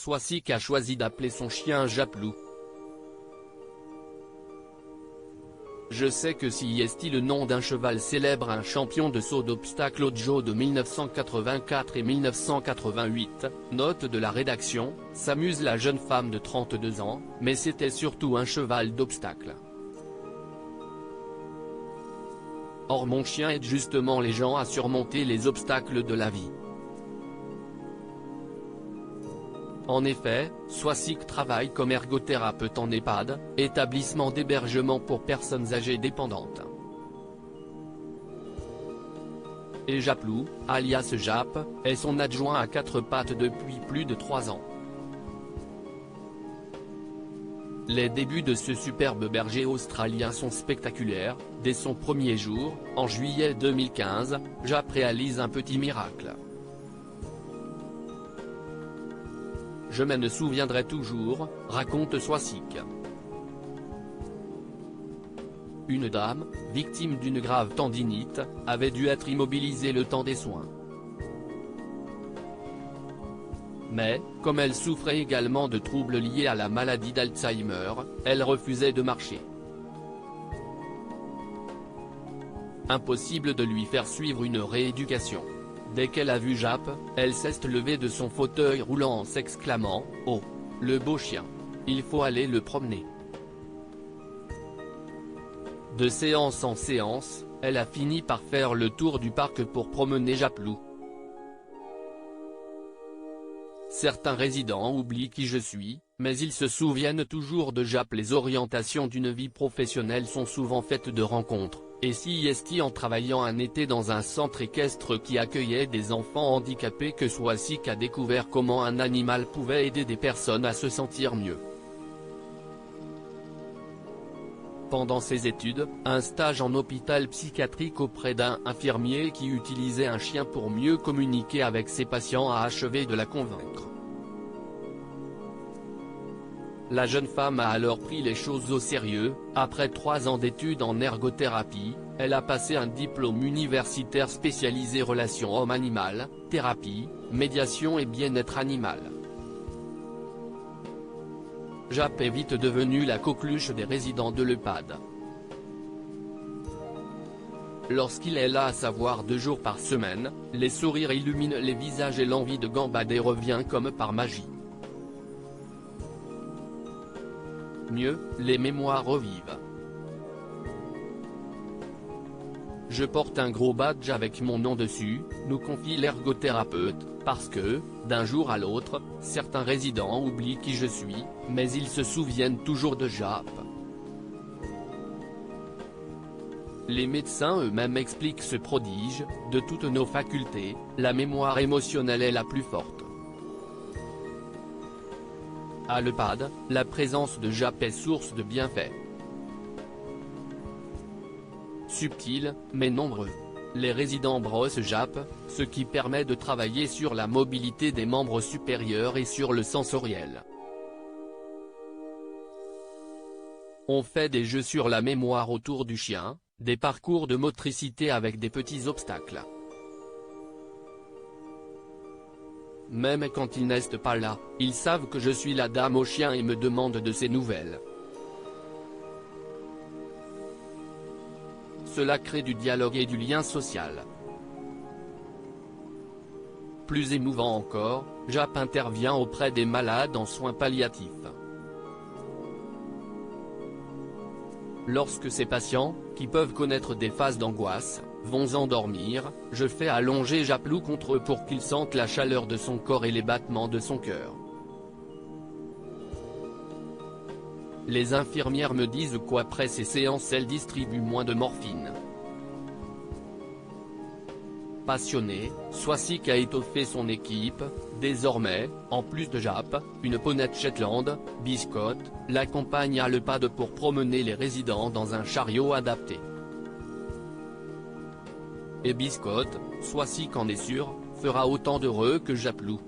Soisic a choisi d'appeler son chien Japlou. Je sais que si est le nom d'un cheval célèbre, un champion de saut d'obstacles Ojo de 1984 et 1988, note de la rédaction, s'amuse la jeune femme de 32 ans, mais c'était surtout un cheval d'obstacles. Or mon chien aide justement les gens à surmonter les obstacles de la vie. En effet, Soisic travaille comme ergothérapeute en EHPAD, établissement d'hébergement pour personnes âgées dépendantes. Et Japlou, alias Jap, est son adjoint à quatre pattes depuis plus de 3 ans. Les débuts de ce superbe berger australien sont spectaculaires. Dès son premier jour, en juillet 2015, Jap réalise un petit miracle. Je me souviendrai toujours, raconte Soisic. Une dame, victime d'une grave tendinite, avait dû être immobilisée le temps des soins. Mais, comme elle souffrait également de troubles liés à la maladie d'Alzheimer, elle refusait de marcher. Impossible de lui faire suivre une rééducation. Dès qu'elle a vu Jap, elle s'est levée de son fauteuil roulant en s'exclamant « Oh, le beau chien. Il faut aller le promener ». De séance en séance, elle a fini par faire le tour du parc pour promener Japlou. Certains résidents oublient qui je suis, mais ils se souviennent toujours de Jap. Les orientations d'une vie professionnelle sont souvent faites de rencontres. Et si est en travaillant un été dans un centre équestre qui accueillait des enfants handicapés que Soisic a découvert comment un animal pouvait aider des personnes à se sentir mieux. Pendant ses études, un stage en hôpital psychiatrique auprès d'un infirmier qui utilisait un chien pour mieux communiquer avec ses patients a achevé de la convaincre. La jeune femme a alors pris les choses au sérieux. Après 3 ans d'études en ergothérapie, elle a passé un diplôme universitaire spécialisé relations homme-animal, thérapie, médiation et bien-être animal. Jap est vite devenue la coqueluche des résidents de l'EHPAD. Lorsqu'il est là, à savoir 2 jours par semaine, les sourires illuminent les visages et l'envie de gambader revient comme par magie. Mieux, les mémoires revivent. Je porte un gros badge avec mon nom dessus, nous confie l'ergothérapeute, parce que, d'un jour à l'autre, certains résidents oublient qui je suis, mais ils se souviennent toujours de Jap. Les médecins eux-mêmes expliquent ce prodige. De toutes nos facultés, la mémoire émotionnelle est la plus forte. À l'EHPAD, la présence de Jap est source de bienfaits. Subtils, mais nombreux. Les résidents brossent Jap, ce qui permet de travailler sur la mobilité des membres supérieurs et sur le sensoriel. On fait des jeux sur la mémoire autour du chien, des parcours de motricité avec des petits obstacles. Même quand ils n'est pas là, ils savent que je suis la dame au chien et me demandent de ses nouvelles. Cela crée du dialogue et du lien social. Plus émouvant encore, Jap intervient auprès des malades en soins palliatifs. Lorsque ces patients, qui peuvent connaître des phases d'angoisse, vont endormir, je fais allonger Japlou contre eux pour qu'ils sentent la chaleur de son corps et les battements de son cœur. Les infirmières me disent qu'après ces séances elles distribuent moins de morphine. Passionné, Soisic a étoffé son équipe. Désormais, en plus de Jap, une poney Shetland, Biscotte, l'accompagne à l'EHPAD pour promener les résidents dans un chariot adapté. Et Biscotte, Soisic en est sûr, fera autant d'heureux que Japlou.